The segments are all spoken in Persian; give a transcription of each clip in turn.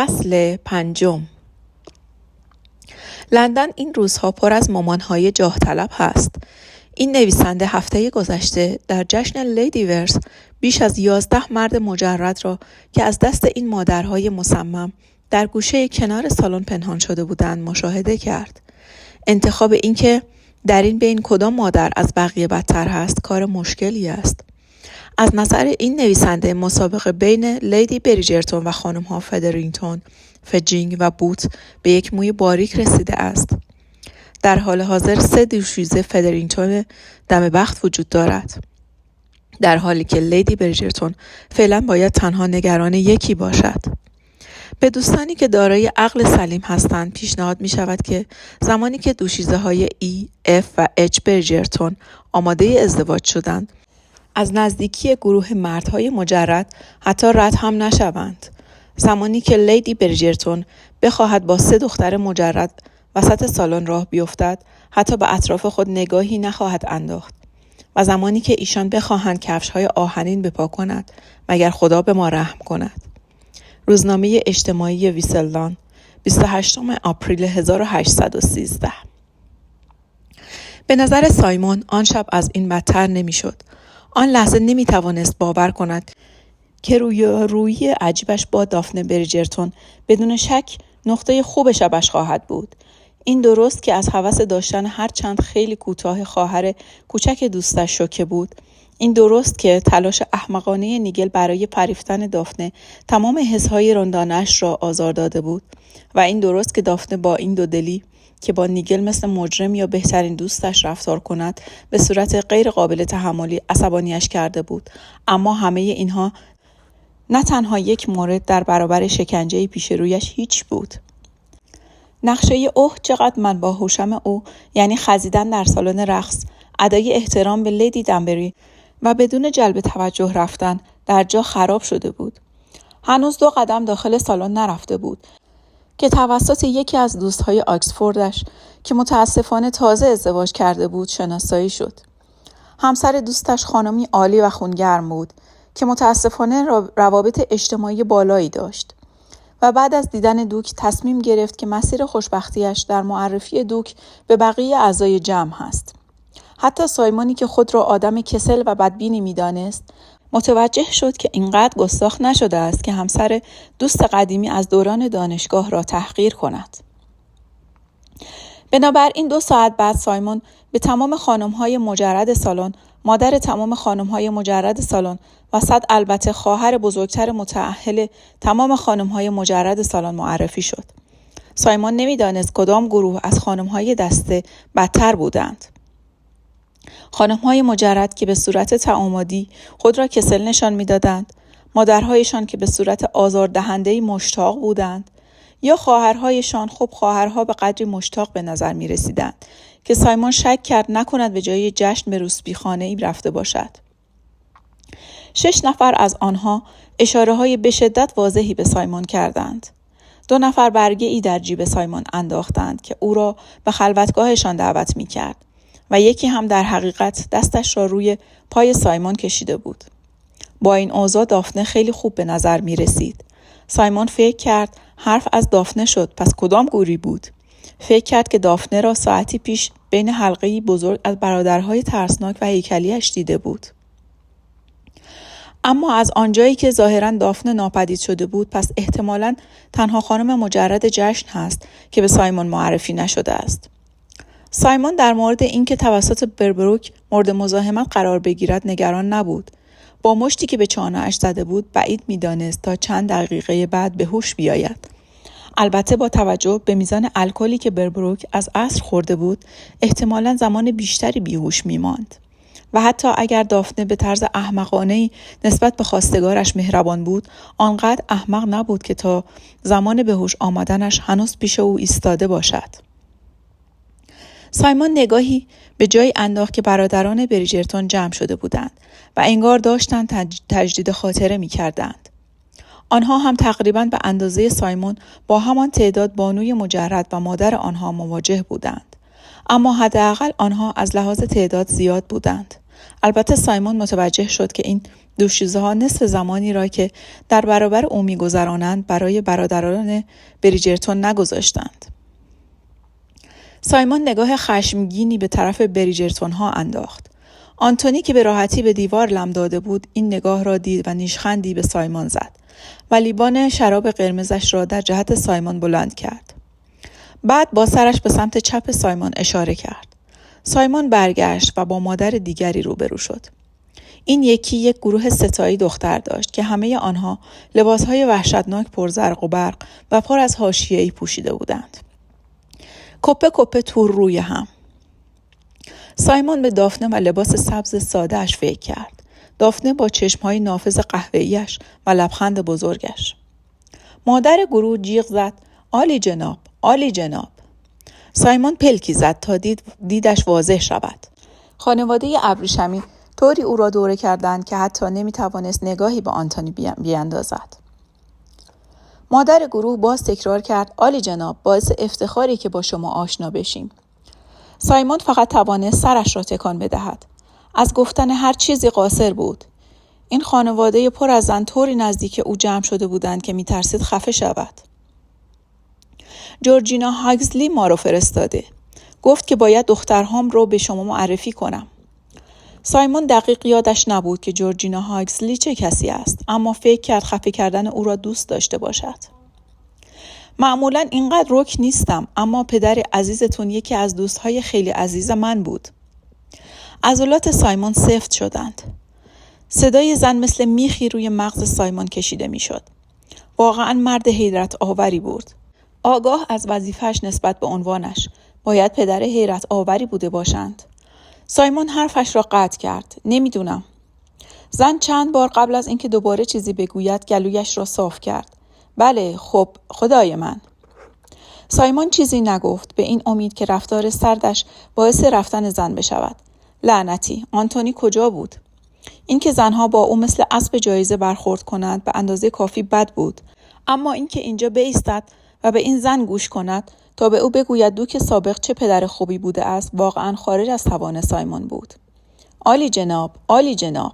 فصل 5. لندن این روزها پر از مامان‌های جاه طلب هست. این نویسنده هفته گذشته در جشن لیدی ورس بیش از 11 مرد مجرد را که از دست این مادرهای مصمم در گوشه کنار سالن پنهان شده بودند مشاهده کرد. انتخاب این که در این بین کدام مادر از بقیه بدتر هست کار مشکلی است. از نظر این نویسنده مسابقه بین لیدی بریجرتون و خانم‌ها فدرینگتون، فجینگ و بوت به یک موی باریک رسیده است. در حال حاضر 3 دوشیزه فدرینگتون دم بخت وجود دارد، در حالی که لیدی بریجرتون فعلا باید تنها نگران یکی باشد. به دوستانی که دارای عقل سلیم هستند پیشنهاد می شود که زمانی که دوشیزه های E، F و H بریجرتون آماده ازدواج شدند از نزدیکی گروه مردهای مجرد حتی رد هم نشوند. زمانی که لیدی بریجرتون بخواهد با 3 دختر مجرد وسط سالن راه بیفتد حتی به اطراف خود نگاهی نخواهد انداخت. و زمانی که ایشان بخواهند کفش‌های آهنین بپا کند مگر خدا به ما رحم کند. روزنامه اجتماعی ویسلدان 28 آپریل 1813. به نظر سایمون آن شب از این بدتر نمی‌شد. آن لحظه نمی‌توانست باور کند که روی عجیبش با دافنه بریجرتون بدون شک نقطه خوب شبش خواهد بود. این درست که از هوس داشتن هر چند خیلی کوتاه خواهر کوچک دوستش شوکه بود. این درست که تلاش احمقانه نیگل برای پریفتن دافنه تمام حسهای رندانش را آزار داده بود. و این درست که دافنه با این دودلی که با نیگل مثل مجرم یا بهترین دوستش رفتار کند به صورت غیر قابل تحملی عصبانیش کرده بود. اما همه اینها نه تنها یک مورد در برابر شکنجه پیش رویش هیچ بود. نقشه اوه چقدر من با هوشم او، یعنی خزیدن در سالن رقص، ادای احترام به لیدی دنبری و بدون جلب توجه رفتن در جا خراب شده بود. هنوز 2 قدم داخل سالن نرفته بود که توسط یکی از دوستهای آکسفوردش که متاسفانه تازه ازدواج کرده بود شناسایی شد. همسر دوستش خانمی عالی و خونگرم بود که متاسفانه روابط اجتماعی بالایی داشت و بعد از دیدن دوک تصمیم گرفت که مسیر خوشبختیش در معرفی دوک به بقیه اعضای جمع هست. حتی سایمونی که خود را آدم کسل و بدبینی می‌دانست متوجه شد که اینقدر گستاخ نشده است که همسر دوست قدیمی از دوران دانشگاه را تحقیر کند. بنابراین 2 ساعت بعد سایمون به تمام خانم‌های مجرد سالن، مادر تمام خانم‌های مجرد سالن و صد البته خواهر بزرگتر متأهل تمام خانم‌های مجرد سالن معرفی شد. سایمون نمی‌دانست کدام گروه از خانم‌های دسته بدتر بودند. خانم‌های مجرد که به صورت تعامدی خود را کسل نشان می‌دادند، مادرهایشان که به صورت آزاردهنده‌ای مشتاق بودند، یا خواهرهایشان. خواهرها به قدری مشتاق به نظر می‌رسیدند که سایمون شک کرد نکند به جای جشن به روسبیخانه‌ای رفته باشد. 6 نفر از آنها اشاره‌های به شدت واضحی به سایمون کردند. 2 نفر برگه‌ای در جیب سایمون انداختند که او را به خلوتگاهشان دعوت می‌کرد و یکی هم در حقیقت دستش را روی پای سایمون کشیده بود. با این اوضاع دافنه خیلی خوب به نظر می‌رسید. سایمون فکر کرد حرف از دافنه شد، پس کدام گوری بود؟ فکر کرد که دافنه را ساعتی پیش بین حلقه‌ای بزرگ از برادرهای ترسناک و هیکلی‌اش دیده بود. اما از آنجایی که ظاهراً دافنه ناپدید شده بود، پس احتمالاً تنها خانم مجرد جشن هست که به سایمون معرفی نشده است. سایمون در مورد اینکه توسط بربروک مورد مزاحمت قرار بگیرد نگران نبود. با مشتی که به چانه‌اش زده بود بعید می‌دانست تا چند دقیقه بعد به هوش بیاید. البته با توجه به میزان الکلی که بربروک از عصر خورده بود احتمالاً زمان بیشتری بیهوش می‌ماند. و حتی اگر دافنه به طرز احمقانه‌ای نسبت به خواستگارش مهربان بود، آنقدر احمق نبود که تا زمان به هوش آمدنش هنوز پیش او ایستاده باشد. سایمون نگاهی به جای انداخت که برادران بریجرتون جمع شده بودند و انگار داشتند تجدید خاطره می‌کردند. آنها هم تقریباً به اندازه سایمون با همان تعداد بانوی مجرد و مادر آنها مواجه بودند. اما حداقل آنها از لحاظ تعداد زیاد بودند. البته سایمون متوجه شد که این دوشیزه‌ها نصف زمانی را که در برابر او می‌گذرانند برای برادران بریجرتون نگذاشتند. سایمون نگاه خشمگینی به طرف بریجرتون‌ها انداخت. آنتونی که به راحتی به دیوار لم داده بود این نگاه را دید و نیشخندی به سایمون زد و لیوان شراب قرمزش را در جهت سایمون بلند کرد. بعد با سرش به سمت چپ سایمون اشاره کرد. سایمون برگشت و با مادر دیگری روبرو شد. این یکی یک گروه ستایی دختر داشت که همه آنها لباسهای وحشتناک پرزرق و برق و پر از حاشیه‌ای پوشیده بودند. کپه کپه تور روی هم. سایمون به دافنه و لباس سبز ساده‌اش فکر کرد. دافنه با چشمهای نافذ قهوه‌ای‌اش و لبخند بزرگش. مادر گروه جیغ زد: عالی جناب، عالی جناب. سایمون پلکی زد تا دیدش واضح شود. خانواده ابریشمی طوری او را دوره کردند که حتی نمی‌توانست نگاهی به آنتونی بیاندازد. مادر گروه باز تکرار کرد: عالی جناب، باعث افتخاری که با شما آشنا بشیم. سایمون فقط توانست سرش را تکان بدهد. از گفتن هر چیزی قاصر بود. این خانواده پر از زن طوری نزدیک او جمع شده بودند که می‌ترسید خفه شود. جورجینا هاگزلی ما رو فرستاده. گفت که باید دخترهام رو به شما معرفی کنم. سایمون دقیق یادش نبود که جورجینا هاگزلی چه کسی است، اما فکر کرد خفه کردن او را دوست داشته باشد. معمولاً اینقدر رک نیستم، اما پدر عزیزتون یکی از دوستهای خیلی عزیز من بود. عضلات سایمون سفت شدند. صدای زن مثل میخی روی مغز سایمون کشیده میشد. واقعاً مرد حیرت آوری بود. آگاه از وظیفه‌اش نسبت به عنوانش، باید پدر حیرت آوری بوده باشند. سایمون حرفش را قطع کرد. نمیدونم. زن چند بار قبل از اینکه دوباره چیزی بگوید گلویش را صاف کرد. بله، خب، خدای من. سایمون چیزی نگفت به این امید که رفتار سردش باعث رفتن زن بشود. لعنتی، آنتونی کجا بود؟ اینکه زنها با او مثل اسب جایزه برخورد کنند به اندازه کافی بد بود، اما اینکه اینجا بایستد و به این زن گوش کند تا به او بگوید دوک سابق چه پدر خوبی بوده است، واقعا خارج از توان سایمون بود. عالی جناب، عالی جناب.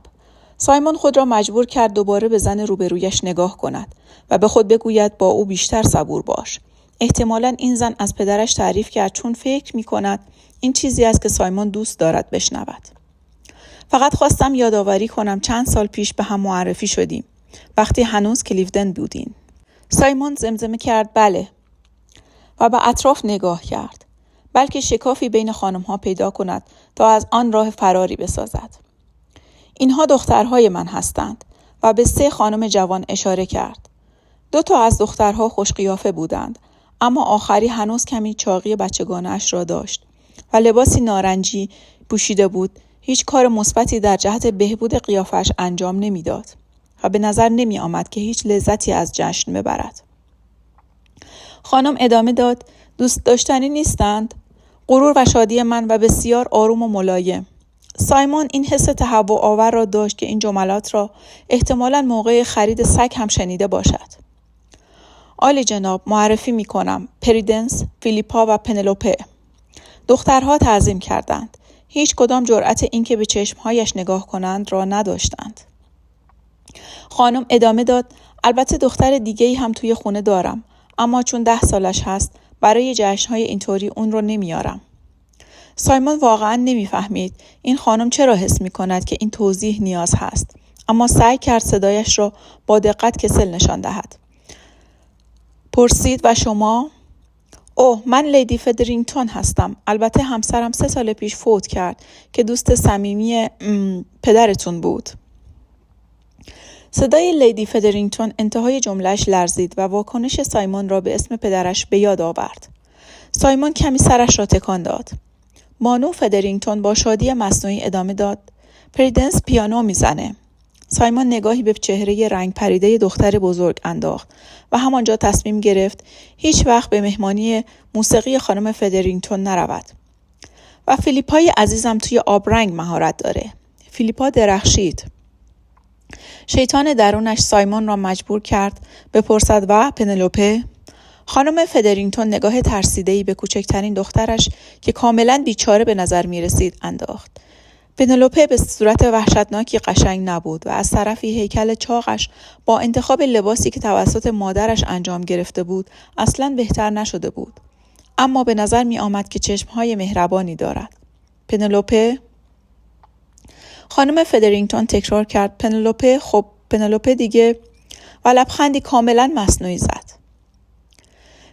سایمون خود را مجبور کرد دوباره به زن روبرویش نگاه کند و به خود بگوید با او بیشتر صبور باش. احتمالاً این زن از پدرش تعریف کرد چون فکر می کند این چیزی است که سایمون دوست دارد بشنود. فقط خواستم یادآوری کنم چند سال پیش به هم معرفی شدیم، وقتی هنوز کلیولند بودین. سایمون زمزمه کرد بله و به اطراف نگاه کرد، بلکه شکافی بین خانم‌ها پیدا کند تا از آن راه فراری بسازد. اینها دخترهای من هستند و به 3 خانم جوان اشاره کرد. 2 تا از دخترها خوش قیافه بودند، اما آخری هنوز کمی چاقی بچگانه‌اش را داشت و لباسی نارنجی پوشیده بود. هیچ کار مثبتی در جهت بهبود قیافش انجام نمیداد و به نظر نمی آمد که هیچ لذتی از جشن ببرد. خانم ادامه داد: دوست داشتنی نیستند؟ غرور و شادی من و بسیار آروم و ملایم. سایمون این حس تهوع آور را داشت که این جملات را احتمالاً موقع خرید سگ هم شنیده باشد. عالی جناب، معرفی می کنم. پریدنس، فیلیپا و پنلوپه. دخترها تعظیم کردند. هیچ کدام جرأت اینکه به چشمهایش نگاه کنند را نداشتند. خانم ادامه داد: البته دختر دیگه‌ای هم توی خونه دارم، اما چون 10 سالش هست برای جشن‌های اینطوری اون رو نمیارم. سایمون واقعاً نمیفهمید این خانم چرا حس می‌کند که این توضیح نیاز هست، اما سعی کرد صدایش را با دقت کسل نشان دهد. پرسید: و شما؟ اوه، من لیدی فدرینگتون هستم. البته همسرم 3 سال پیش فوت کرد که دوست صمیمی پدرتون بود. صدای لیدی فدرینگتون انتهای جملهش لرزید و واکنش سایمون را به اسم پدرش به یاد آورد. سایمون کمی سرش را تکان داد. بانو فدرینگتون با شادی مصنوعی ادامه داد: پریدنس پیانو میزنه. سایمون نگاهی به چهره رنگ پریده دختر بزرگ انداخت و همانجا تصمیم گرفت هیچ وقت به مهمانی موسیقی خانم فدرینگتون نرود. و فیلیپای عزیزم توی آبرنگ مهارت داره. فیلیپا درخشید. شیطان درونش سایمون را مجبور کرد بپرسد: و پنلوپه؟ خانم فدرینگتون نگاه ترسیده‌ای به کوچکترین دخترش که کاملاً بیچاره به نظر می رسید انداخت. پنلوپه به صورت وحشتناکی قشنگ نبود و از طرفی هیکل چاقش با انتخاب لباسی که توسط مادرش انجام گرفته بود اصلاً بهتر نشده بود. اما به نظر می آمد که چشمهای مهربانی دارد. پنلوپه؟ خانم فدرینگتون تکرار کرد. پنلوپه؟ خب پنلوپه دیگه. و لبخندی کاملا مصنوعی زد.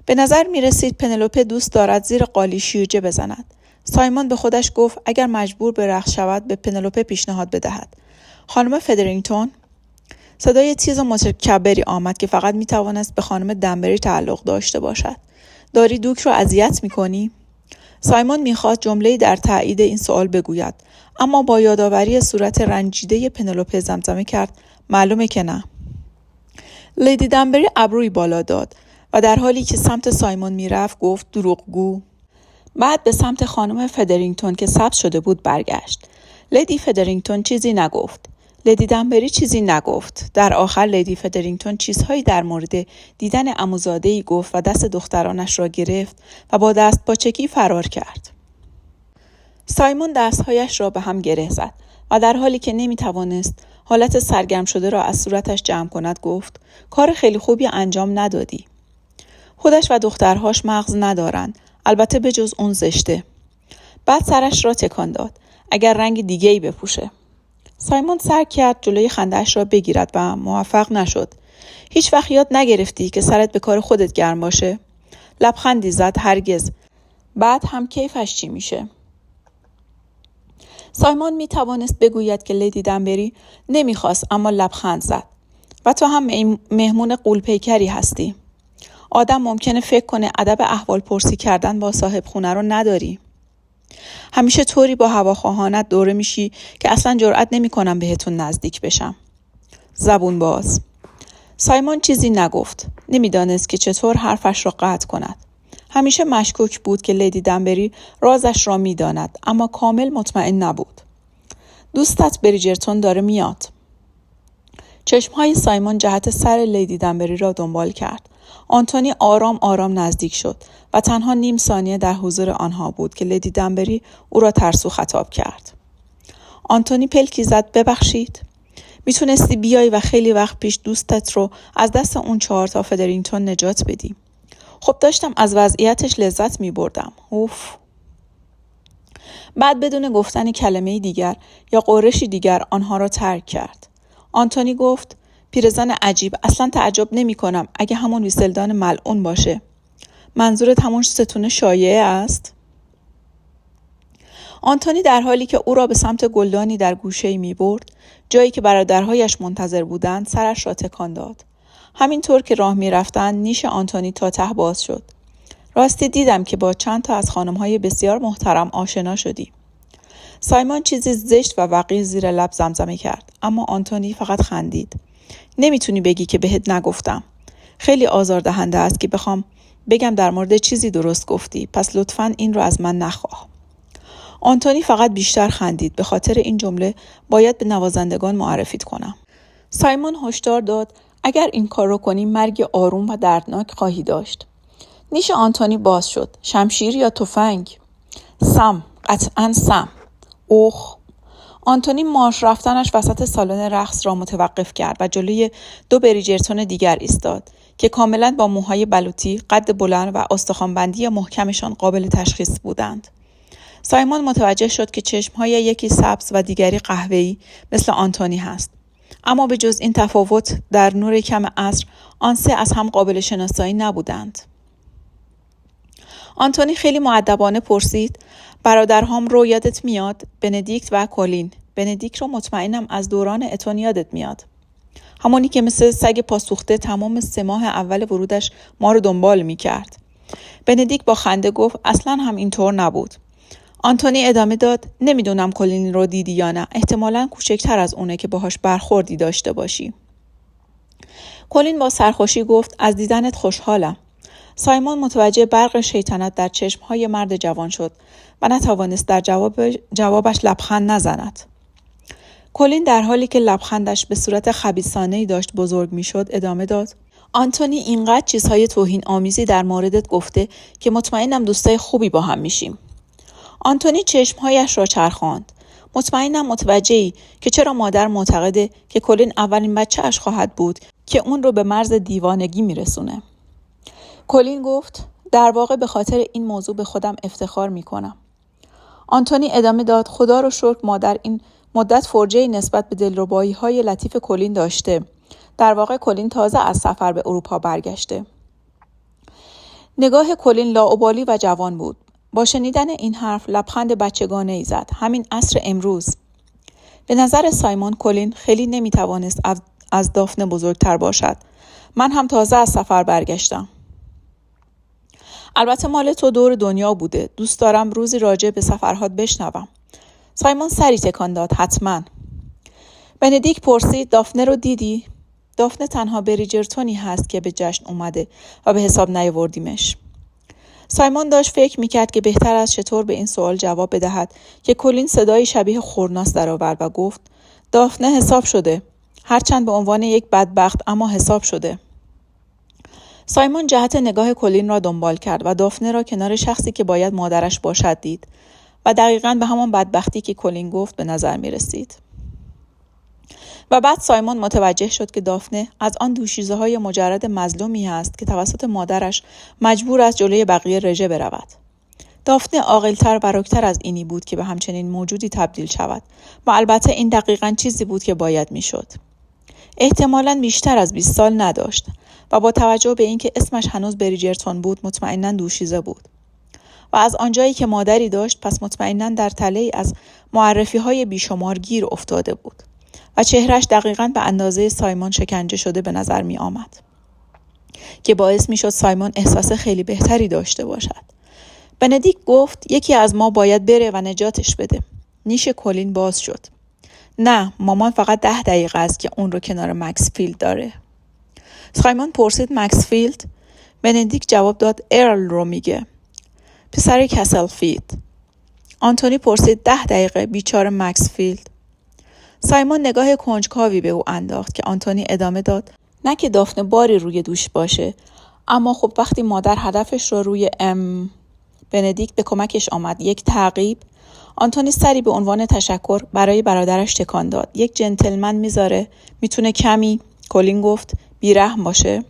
به نظر می رسید پنلوپه دوست دارد زیر قالی شیرجه بزند. سایمون به خودش گفت اگر مجبور به رقص شود به پنلوپه پیشنهاد بدهد. خانم فدرینگتون؟ صدای تیز و متکبری آمد که فقط می توانست به خانم دنبری تعلق داشته باشد. داری دوک رو اذیت می کنی؟ سایمون می خواست جمله‌ای در تایید این سوال بگوید، اما با یادآوری صورت رنجیده پنلوپه زمزمه کرد معلومه که نه. لیدی دنبری ابروی بالا داد و در حالی که سمت سایمون می رفت گفت دروغگو. بعد به سمت خانم فدرینگتون که سبز شده بود برگشت. لیدی فدرینگتون چیزی نگفت. لیدی دنبری چیزی نگفت. در آخر لیدی فدرینگتون چیزهایی در مورد دیدن عموزاده‌ای گفت و دست دخترانش را گرفت و با دست پاچگی فرار کرد. سایمون دستهایش را به هم گره زد و در حالی که نمی‌توانست حالت سرگرم شده را از صورتش جمع کند گفت کار خیلی خوبی انجام ندادی. خودش و دخترهاش مغز ندارن، البته به جز اون زشته. بعد سرش را تکان داد. اگر رنگ دیگه‌ای بپوشه. سایمون سعی کرد جلوی خنده‌اش را بگیرد و موفق نشد. هیچ وقت یاد نگرفتی که سرت به کار خودت گرم باشه؟ لبخندی زد. هرگز. بعد هم کیفش چی میشه؟ سایمون می توانست بگوید که لیدی دنبری نمیخواست اما لبخند زد. و تو هم مهمون غول‌پیکری هستی. آدم ممکنه فکر کنه ادب احوال پرسی کردن با صاحب خونه رو نداری. همیشه طوری با هواخواهانت دوره میشی که اصلا جرئت نمی‌کنم بهتون نزدیک بشم. زبون باز. سایمون چیزی نگفت. نمیدانست که چطور حرفش را قطع کند. همیشه مشکوک بود که لیدی دنبری رازش را میداند اما کامل مطمئن نبود. دوستت بریجرتون داره میاد. چشمهای سایمون جهت سر لیدی دنبری را دنبال کرد. آنتونی آرام آرام نزدیک شد و تنها نیم ثانیه در حضور آنها بود که لیدی دنبری او را ترسو خطاب کرد. آنتونی پلکی زد. ببخشید. میتونستی بیای و خیلی وقت پیش دوستت رو از دست اون 4 فدرینگتون نجات بدی. خب داشتم از وضعیتش لذت میبردم. اوف. بعد بدون گفتن کلمه دیگر یا غرشی دیگر آنها را ترک کرد. آنتونی گفت پیرزن عجیب، اصلا تعجب نمی کنم اگه همون ویسلدان ملعون باشه. منظورت همون ستون شایعه است؟ آنتونی در حالی که او را به سمت گلدانی در گوشه‌ای می برد، جایی که برادرهایش منتظر بودند، سرش را تکان داد. همینطور که راه می رفتند نیش آنتونی تا ته باز شد. راستی دیدم که با چند تا از خانم‌های بسیار محترم آشنا شدی. سایمون چیزی زشت و وقیح زیر لب زمزمه کرد، اما آنتونی فقط خندید. نمیتونی بگی که بهت نگفتم. خیلی آزاردهنده است که بخوام بگم در مورد چیزی درست گفتی، پس لطفاً این رو از من نخواه. آنتونی فقط بیشتر خندید. به خاطر این جمله باید به نوازندگان معرفیت کنم. سایمون هشدار داد اگر این کار رو کنی مرگ آروم و دردناک خواهی داشت. نیش آنتونی باز شد. شمشیر یا تفنگ؟ سم، قطعاً سم. اوخ. آنتونی مارش رفتنش وسط سالن رقص را متوقف کرد و جلوی 2 بریجرتون دیگر ایستاد که کاملاً با موهای بلوطی، قد بلند و استخوان‌بندی محکمشان قابل تشخیص بودند. سایمون متوجه شد که چشمهای یکی سبز و دیگری قهوه‌ای مثل آنتونی هست. اما به جز این تفاوت در نور کم عصر آن 3 از هم قابل شناسایی نبودند. آنتونی خیلی مؤدبانه پرسید برادرهام رو یادت میاد؟ بندیکت و کولین. بندیکت رو مطمئنم از دوران اتون یادت میاد. همونی که مثل سگ پاسوخته تمام 3 ماه اول ورودش ما رو دنبال میکرد. بندیکت با خنده گفت اصلاً هم اینطور نبود. آنتونی ادامه داد نمیدونم کولین رو دیدی یا نه. احتمالاً کوچکتر از اونه که باهاش برخوردی داشته باشی. کولین با سرخوشی گفت از دیدنت خوشحالم. سایمون متوجه برق شیطنت در چشمهای مرد جوان شد و نتوانست در جوابش لبخند نزند. کولین در حالی که لبخندش به صورت خبیثانه‌ای داشت بزرگ میشد ادامه داد آنتونی اینقدر چیزهای توهین آمیزی در موردت گفته که مطمئنم دوستای خوبی با هم میشیم. آنتونی چشمهایش را چرخاند. مطمئنم متوجهی که چرا مادر معتقده که کلین اولین بچه‌اش خواهد بود که اون رو به مرز دیوانگی میرسونه. کلین گفت در واقع به خاطر این موضوع به خودم افتخار میکنم. آنتونی ادامه داد خدا رو شکر مادر این مدت فرجه‌ای نسبت به دلربایی‌های لطیف کلین داشته. در واقع کلین تازه از سفر به اروپا برگشته. نگاه کلین لاابالی و جوان بود. با شنیدن این حرف لبخند بچگانه‌ای زد. همین عصر امروز. به نظر سایمون کلین خیلی نمیتوانست از دافنه بزرگتر باشد. من هم تازه از سفر برگشتم. البته مال تو دور دنیا بوده. دوست دارم روزی راجع به سفرهات بشنوم. سایمون سری تکان داد. حتما. بندیک پرسید دافنه رو دیدی؟ دافنه تنها بریجرتونی هست که به جشن اومده و به حساب نیاوردیمش. سایمون داشت فکر میکرد که بهتر از چطور به این سوال جواب بدهد که کلین صدای شبیه خورناس درآورد و گفت دافنه حساب شده. هرچند به عنوان یک بدبخت اما حساب شده. سایمون جهت نگاه کلین را دنبال کرد و دافنه را کنار شخصی که باید مادرش باشد دید و دقیقاً به همان بدبختی که کلین گفت به نظر می رسید. و بعد سایمون متوجه شد که دافنه از آن دوشیزه های مجرد مظلومی است که توسط مادرش مجبور است جلوی بقیه رژه برود. دافنه عاقل‌تر و رک‌تر از اینی بود که به همچنین موجودی تبدیل شود و البته این دقیقاً چیزی بود که باید میشد. احتمالاً بیشتر از 20 سال نداشت و با توجه به اینکه اسمش هنوز بریجرتون بود مطمئناً دوشیزه بود. و از آنجایی که مادری داشت پس مطمئناً در تله‌ای از معرفی‌های بیشمار گیر افتاده بود و چهرش دقیقاً به اندازه سایمون شکنجه شده به نظر می آمد که باعث می شد سایمون احساس خیلی بهتری داشته باشد. بندیک گفت یکی از ما باید بره و نجاتش بده. نیش کلین باز شد. نه، مامان فقط 10 دقیقه است که اون رو کنار مکسفیلد داره. سایمون پرسید مکسفیلد؟ بندیک جواب داد ارل رو میگه. پسر کسلفیلد. آنتونی پرسید 10 دقیقه بیچاره مکسفیلد. سایمون نگاه کنجکاوی به او انداخت که آنتونی ادامه داد نه که دافنه باری روی دوش باشه، اما خب وقتی مادر هدفش رو روی بندیک به کمکش آمد یک تعقیب. آنتونی سری به عنوان تشکر برای برادرش تکان داد. یک جنتلمن میتونه کمی کلین گفت بیرحم باشه.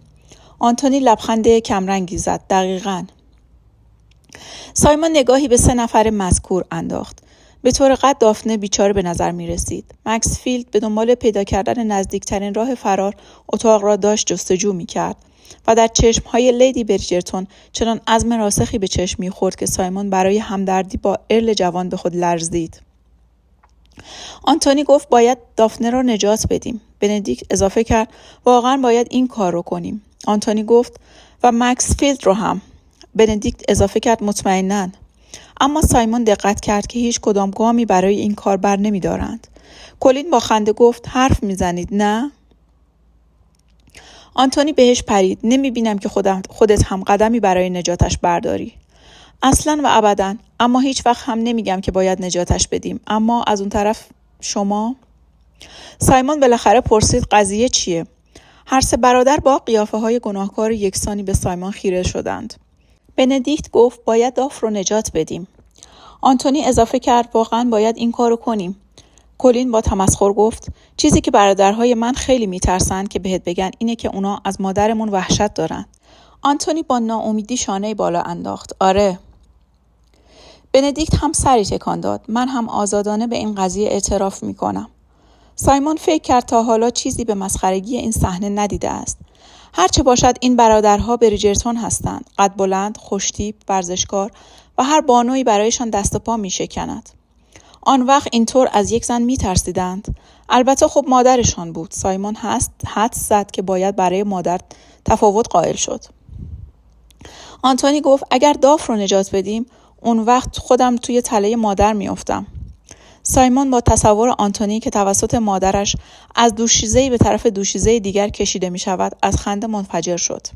آنتونی لبخند کمرنگی زد. دقیقاً. سایمون نگاهی به 3 نفر مذکور انداخت. به طور قد دافنه بیچاره به نظر می رسید. مکسفیلد به دنبال پیدا کردن نزدیکترین راه فرار اتاق را داشت جستجو می کرد و در چشمهای لیدی بریجرتون چنان عزم راسخی به چشم می خورد که سایمون برای همدردی با ارل جوان به خود لرزید. آنتونی گفت باید دافنه را نجات بدیم. بندیک اضافه کرد واقعا باید این کار رو کنیم. آنتونی گفت و مکسفیلد رو هم. بندیک اضافه کرد مطمئناً. اما سایمون دقت کرد که هیچ کدام گامی برای این کار بر نمی دارند. کلین با خنده گفت حرف می زنید نه؟ آنتونی بهش پرید. نمی بینم که خودت هم قدمی برای نجاتش برداری. اصلاً و ابداً. اما هیچ وقت هم نمیگم که باید نجاتش بدیم. اما از اون طرف شما؟ سایمون بالاخره پرسید قضیه چیه؟ هر 3 برادر با قیافه های گناهکار یکسانی به سایمون خیره شدند. بندیکت گفت باید داف رو نجات بدیم. آنتونی اضافه کرد واقعا باید این کارو کنیم. کلین با تمسخر گفت چیزی که برادرهای من خیلی میترسن که بهت بگن اینه که اونا از مادرمون وحشت دارن. آنتونی با ناامیدی شانه بالا انداخت. آره. بندیکت هم سری تکان داد. من هم آزادانه به این قضیه اعتراف میکنم. سایمون فکر کرد تا حالا چیزی به مسخرگی این صحنه ندیده است. هرچه باشد این برادرها بریجرتون هستند. قد بلند، خوشتیپ، ورزشکار و هر بانویی برایشان دست و پا می شکند. آن وقت اینطور از یک زن می ترسیدند. البته خب مادرشان بود. سایمون حدس زد که باید برای مادر تفاوت قائل شد. آنتونی گفت اگر داف رو نجات بدیم اون وقت خودم توی تله مادر می افتم. سایمون با تصور آنتونی که توسط مادرش از دوشیزه‌ای به طرف دوشیزه دیگر کشیده می شود از خنده منفجر شد.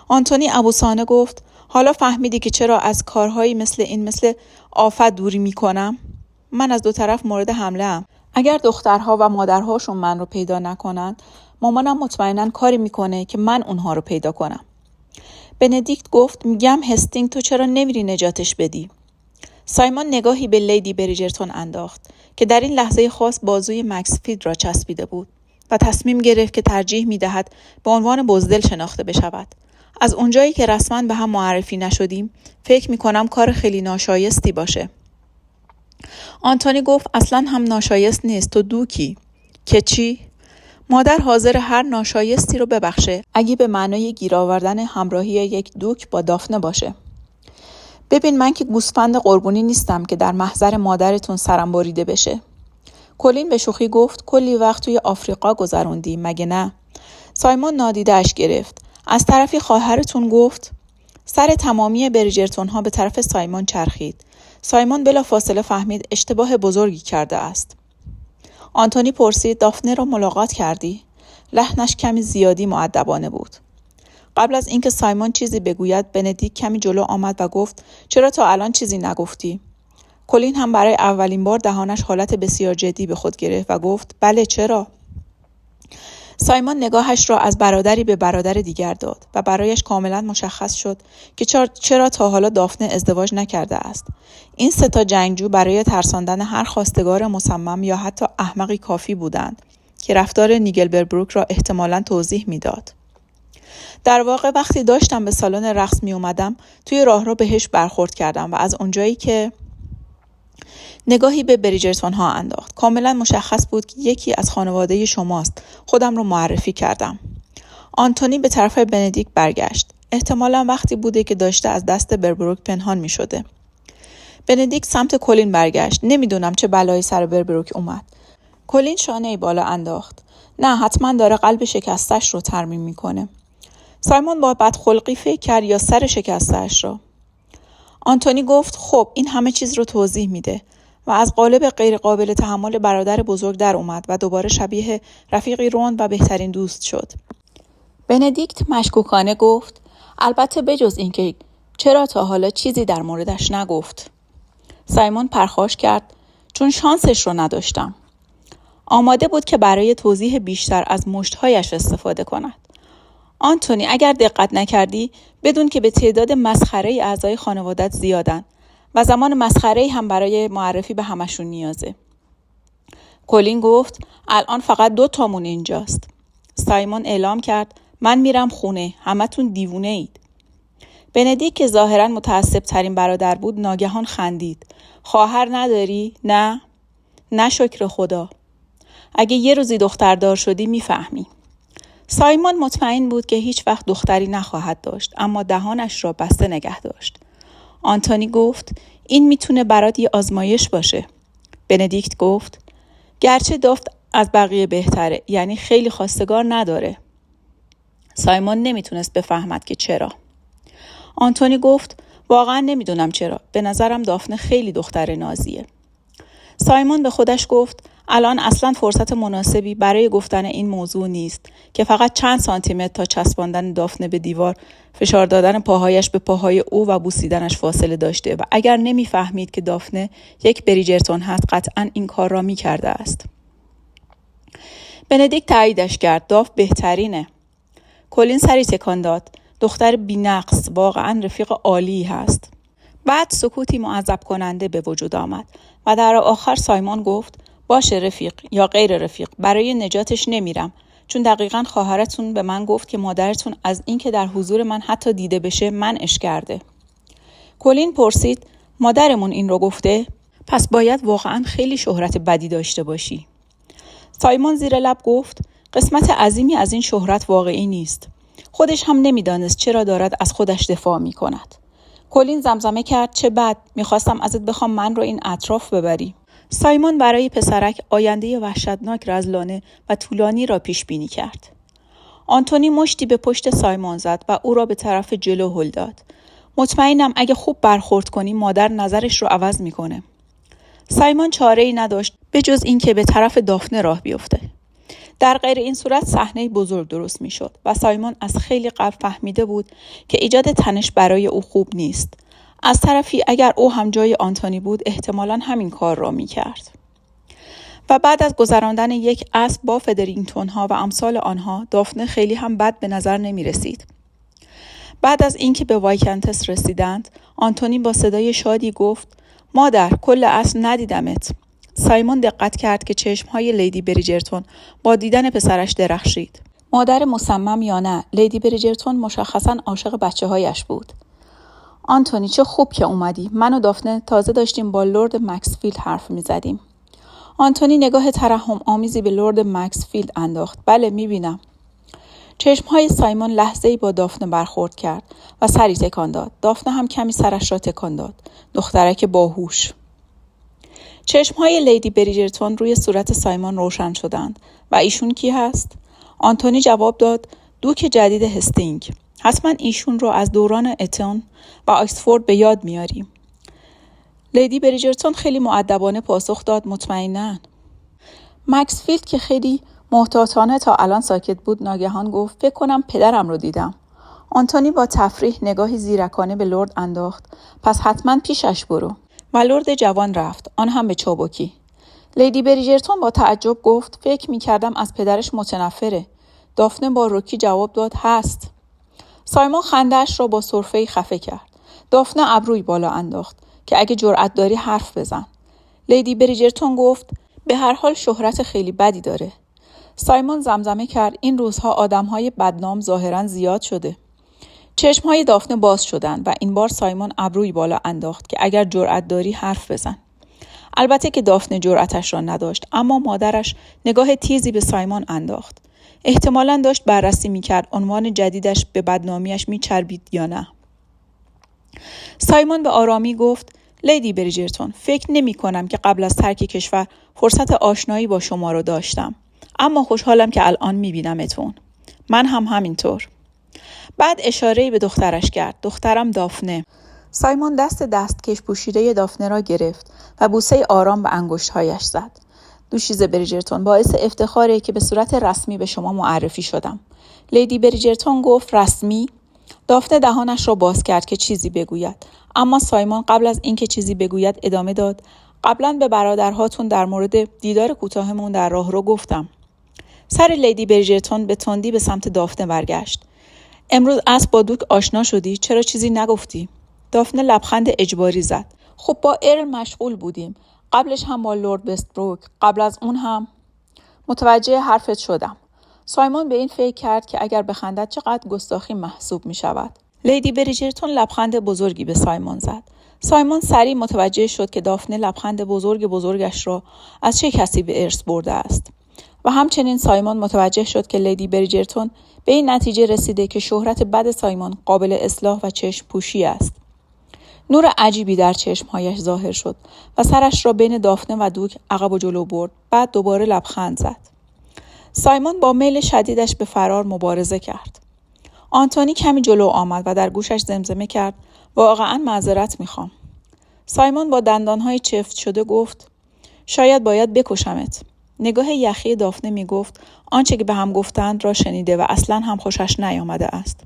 آنتونی ابوسانه گفت حالا فهمیدی که چرا از کارهایی مثل آفت دوری می کنم؟ من از 2 طرف مورد حمله ام. اگر دخترها و مادرهاشون من رو پیدا نکنند مامانم مطمئناً کاری میکنه که من اونها رو پیدا کنم. بندیکت گفت میگم هستینگ تو چرا نمیری نجاتش بدی؟ سایمون نگاهی به لیدی بریجرتون انداخت که در این لحظه خاص بازوی مکس فید را چسبیده بود و تصمیم گرفت که ترجیح می‌دهد به عنوان بزدل شناخته بشود. از اونجایی که رسما به هم معرفی نشدیم، فکر می‌کنم کار خیلی ناشایستی باشه. آنتونی گفت اصلاً هم ناشایست نیست، تو دوکی. که چی؟ مادر حاضر هر ناشایستی رو ببخشه اگه به معنای گیر آوردن همراهی یک دوک با دافنه باشه. ببین من که گوسفند قربونی نیستم که در محضر مادرتون سرم بریده بشه. کلین به شوخی گفت کلی وقت توی آفریقا گذروندی مگه نه؟ سایمون نادیده‌اش گرفت. از طرفی خواهرتون گفت. سر تمامی بریجرتون ها به طرف سایمون چرخید. سایمون بلافاصله فهمید اشتباه بزرگی کرده است. آنتونی پرسید دافنه را ملاقات کردی؟ لحنش کمی زیادی مؤدبانه بود. قبل از اینکه سایمون چیزی بگوید بندیک کمی جلو آمد و گفت چرا تا الان چیزی نگفتی؟ کلین هم برای اولین بار دهانش حالت بسیار جدی به خود گرفت و گفت بله چرا؟ سایمون نگاهش را از برادری به برادر دیگر داد و برایش کاملا مشخص شد که چرا تا حالا دافنه ازدواج نکرده است. این سه تا جنگجو برای ترساندن هر خواستگار مصمم یا حتی احمقی کافی بودند که رفتار نیگلبربروک را احتمالاً توضیح میداد. در واقع وقتی داشتم به سالن رقص می اومدم توی راهرو بهش برخورد کردم و از اونجایی که نگاهی به بریجرتون ها انداخت. کاملا مشخص بود که یکی از خانواده شماست. خودم رو معرفی کردم. آنتونی به طرف بندیک برگشت. احتمالا وقتی بوده که داشته از دست بربروک پنهان می شده. بندیک سمت کلین برگشت. نمیدونم چه بلایی سر بربروک اومد. کلین شانه‌ای بالا انداخت. نه حتما داره قلب شکستش رو ترمیم میکنه. سایمون با بدخلقی فکر کرد یا سر شکستش را. آنتونی گفت خب این همه چیز رو توضیح میده و از قالب غیر قابل تحمل برادر بزرگ در اومد و دوباره شبیه رفیقی روند و بهترین دوست شد. بندیکت مشکوکانه گفت البته بجز اینکه چرا تا حالا چیزی در موردش نگفت. سایمون پرخاش کرد چون شانسش رو نداشتم. آماده بود که برای توضیح بیشتر از مشتهایش استفاده کند. آنتونی اگر دقت نکردی بدون که به تعداد مسخره اعضای خانوادت زیادن و زمان مسخره هم برای معرفی به همشون نیازه. کلین گفت الان فقط 2 تامون اینجاست. سایمون اعلام کرد من میرم خونه، همتون دیوونه اید. بندیک که ظاهراً متعصب ترین برادر بود ناگهان خندید. خواهر نداری؟ نه؟ نه شکر خدا. اگه یه روزی دختردار شدی میفهمی. سایمون مطمئن بود که هیچ وقت دختری نخواهد داشت اما دهانش را بسته نگه داشت. آنتونی گفت این میتونه برات یه آزمایش باشه. بندیکت گفت گرچه دافت از بقیه بهتره، یعنی خیلی خواستگار نداره. سایمون نمیتونست بفهمد که چرا. آنتونی گفت واقعا نمیدونم چرا، به نظرم دافنه خیلی دختر نازیه. سایمون به خودش گفت الان اصلا فرصت مناسبی برای گفتن این موضوع نیست که فقط چند سانتیمتر تا چسباندن دافنه به دیوار، فشار دادن پاهایش به پاهای او و بوسیدنش فاصله داشته و اگر نمیفهمید که دافنه یک بریجرتون هست قطعا این کار را میکرده است. بندیک تاییدش کرد. داف بهترینه. کلین سری تکان داد. دختر بی‌نقص، واقعا رفیق عالی هست. بعد سکوتی معذب کننده به وجود آمد و در آخر سایمون گفت باشه رفیق یا غیر رفیق، برای نجاتش نمیرم، چون دقیقاً خواهرتون به من گفت که مادرتون از این که در حضور من حتی دیده بشه منعش کرده. کلین پرسید مادرمون این رو گفته؟ پس باید واقعاً خیلی شهرت بدی داشته باشی. سایمون زیر لب گفت قسمت عظیمی از این شهرت واقعی نیست. خودش هم نمیدانست چرا دارد از خودش دفاع میکند. کلین زمزمه کرد چه بد، میخواستم ازت بخوام من رو این اطراف ببری. سایمون برای پسرک آینده وحشتناک رذلانه و طولانی را پیش بینی کرد. آنتونی مشتی به پشت سایمون زد و او را به طرف جلو هل داد. مطمئنم اگه خوب برخورد کنی مادر نظرش رو عوض میکنه. سایمون چاره‌ای نداشت به جز اینکه به طرف دافنه راه بیفته. در غیر این صورت صحنه بزرگ درست میشد و سایمون از خیلی قبل فهمیده بود که ایجاد تنش برای او خوب نیست. از طرفی اگر او هم جای آنتونی بود احتمالاً همین کار را میکرد. و بعد از گذراندن یک عصر با فدرینگتون ها و امثال آنها دافنه خیلی هم بد به نظر نمی رسید. بعد از اینکه به وایکنتس رسیدند آنتونی با صدای شادی گفت مادر، کل عصر ندیدمت. سایمون دقت کرد که چشمهای لیدی بریجرتون با دیدن پسرش درخشید. مادر مصمم یا نه، لیدی بریجرتون مشخصاً عاشق بچه‌هایش بود. آنتونی، چه خوب که اومدی. من و دافنه تازه داشتیم با لرد مکسفیلد حرف می‌زدیم. آنتونی نگاه ترحم آمیزی به لرد مکسفیلد انداخت. بله، می‌بینم. چشمهای سایمون لحظه‌ای با دافنه برخورد کرد و سری تکان داد. دافنه هم کمی سرش را تکان داد. دخترک باهوش. چشمهای لیدی بریجرتون روی صورت سایمون روشن شدند. و ایشون کی هست؟ آنتونی جواب داد: دوک جدید هستینگ. حتما ایشون رو از دوران اتون و آکسفورد به یاد میاریم. لیدی بریجرتون خیلی مؤدبانه پاسخ داد: مطمئناً. مکسفیلد که خیلی محتاطانه تا الان ساکت بود ناگهان گفت: فکر کنم پدرم رو دیدم. آنتونی با تفریح نگاهی زیرکانه به لرد انداخت: پس حتما پیشش برو. و لرد جوان رفت، آن هم به چابکی. لیدی بریجرتون با تعجب گفت: فکر می‌کردم از پدرش متنفره. دافنه با رکی جواب داد: هست. سایمون خنده‌اش را با سرفه‌ای خفه کرد. دافنه ابروی بالا انداخت که اگه جرأت داری حرف بزن. لیدی بریجرتون گفت: به هر حال شهرت خیلی بدی داره. سایمون زمزمه کرد: این روزها آدم‌های بدنام ظاهراً زیاد شده. چشم‌های دافنه باز شدند و این بار سایمون ابروی بالا انداخت که اگر جرأت داری حرف بزن. البته که دافنه جرأتش را نداشت، اما مادرش نگاه تیزی به سایمون انداخت. احتمالاً داشت بررسی می‌کرد عنوان جدیدش به بدنامیش می‌چربید یا نه. سایمون به آرامی گفت: لیدی بریجرتون، فکر نمی‌کنم که قبل از ترک کشور فرصت آشنایی با شما رو داشتم، اما خوشحالم که الان می‌بینمتون. من هم همینطور. بعد اشاره‌ای به دخترش کرد: دخترم دافنه. سایمون دستکش پوشیده دافنه را گرفت و بوسه آرام به انگشت‌هایش زد. دوشیزه بریجرتون، باعث افتخاره که به صورت رسمی به شما معرفی شدم. لیدی بریجرتون گفت: رسمی؟ دافنه دهانش را باز کرد که چیزی بگوید، اما سایمون قبل از اینکه چیزی بگوید ادامه داد: قبلا به برادرهاتون در مورد دیدار کوتاهمون در راهرو گفتم. سر لیدی بریجرتون به تندی به سمت دافنه برگشت. امروز عصر با دوک آشنا شدی؟ چرا چیزی نگفتی؟ دافنه لبخند اجباری زد. خب با ارل مشغول بودیم. قبلش هم با لورد وستبروک. قبل از اون هم. متوجه حرفت شدم. سایمون به این فکر کرد که اگر بخندد چقدر گستاخی محسوب می شود. لیدی بریجرتون لبخند بزرگی به سایمون زد. سایمون سریع متوجه شد که دافنه لبخند بزرگش را از چه کسی به ارث برده است. و همچنین سایمون متوجه شد که لیدی بریجرتون به این نتیجه رسیده که شهرت بد سایمون قابل اصلاح و چشم پوشی است. نور عجیبی در چشمهایش ظاهر شد و سرش را بین دافنه و دوک عقب و جلو برد. بعد دوباره لبخند زد. سایمون با میل شدیدش به فرار مبارزه کرد. آنتونی کمی جلو آمد و در گوشش زمزمه کرد: واقعاً معذرت میخوام. سایمون با دندانهای چفت شده گفت: شاید باید بکشمت. نگاه یخی دافنه میگفت آنچه که به هم گفتند را شنیده و اصلاً هم خوشش نیامده است.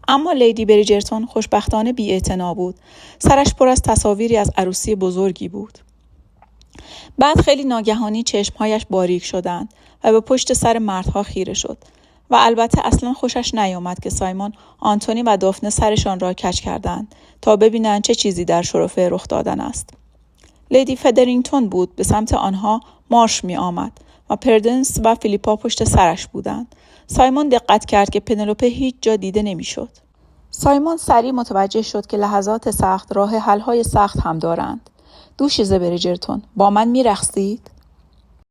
اما لیدی بریجرتون خوشبختانه بی‌اعتنا بود. سرش پر از تصاویری از عروسی بزرگی بود. بعد خیلی ناگهانی چشمهایش باریک شدند و به پشت سر مردها خیره شد و البته اصلا خوشش نیامد که سایمون، آنتونی و دافنه سرشان را کج کردند تا ببینند چه چیزی در شرفه رخ دادن است. لیدی فدرینگتون بود به سمت آنها مارش می آمد و پردنس و فیلیپا پشت سرش بودند. سایمون دقت کرد که پنلوپه هیچ جا دیده نمی شد. سایمون سریع متوجه شد که لحظات سخت راه حل‌های سخت هم دارند. دوشیزه بریجرتون، با من می رقصید؟